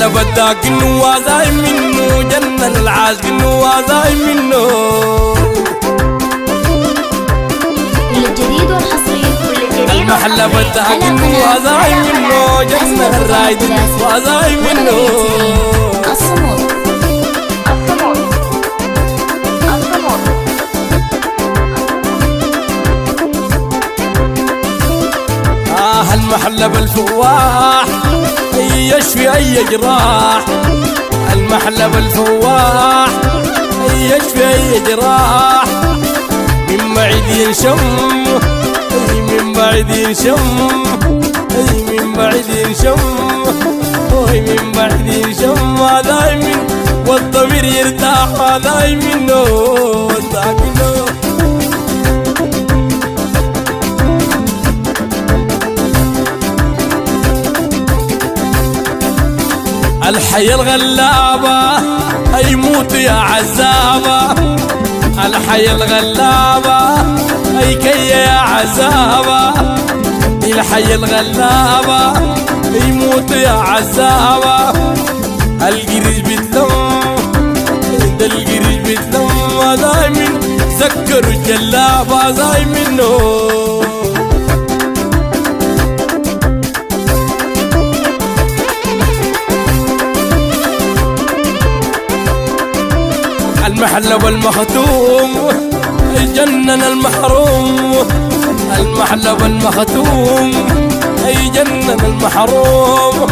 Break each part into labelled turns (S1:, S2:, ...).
S1: المحلى بداك انه وازاي منه، جنن العاشق انه وازاي منه.
S2: للجديد والحصري
S1: المحلى بداك انه وازاي منه، جنن الرايد وازاي منه.
S2: الصمود
S1: المحلى بالفواح يشفي اي جراح. المحلى بالفواح يشفي اي جراح. من بعيد ينشم من بعيد ينشم من بعيد ينشم من بعيد ينشم. هذا من والضمير يرتاح، هذا منه وذاك منه. الحياة الغلابة هيموت يا عزابة. الحياة الغلابة هيكي يا عزابة. الحياة الغلابة هيموت يا عزابة. القريش بتلم ده القريش بتلم. هذا من سكروا الجلابة زي منه. المحلى والمختوم يجنن المحروم. المحلى والمختوم يجنن المحروم.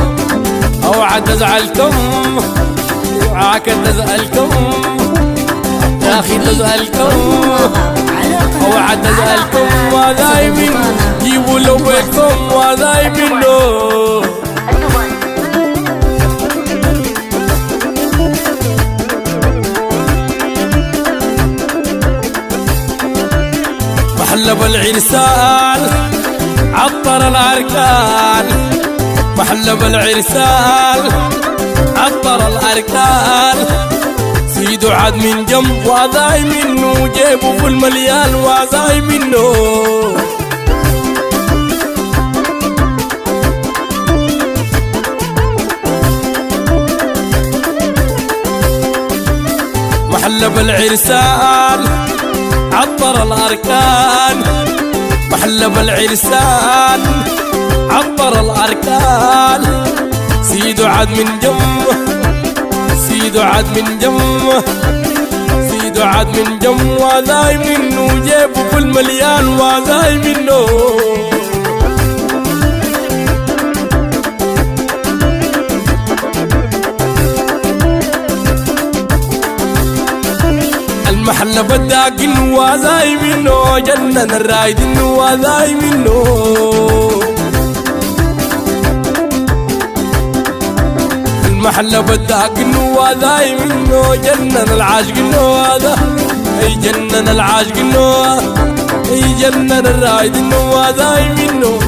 S1: اوعى تزعلكم اوعاك تزعلكم يا اخي تزعلكم. اوعى تزعلكم وذاي من جيبوا له بيتكم وذاي منه. محلى بالعرسان عطر الأركان. محلى بالعرسان عطر الأركان. سيدو عاد من جنب وذاي منه. جيبه في المليان وذاي منه. محلى بالعرسان عطر الأركان. محلى بالعرسان عطر الأركان. سيدو عاد من جم سيدو عاد من جم سيدو عاد من جم. وذاي منه جيبه في المليان وذاي منه. المحلى بداك انه وذاي منه، جنن الرايد انه وذاي منه. المحلى بداك انه وذاي منه، جنن العاشق انه هذا يجنن العاشق انه يجنن الرايد انه وذاي منه.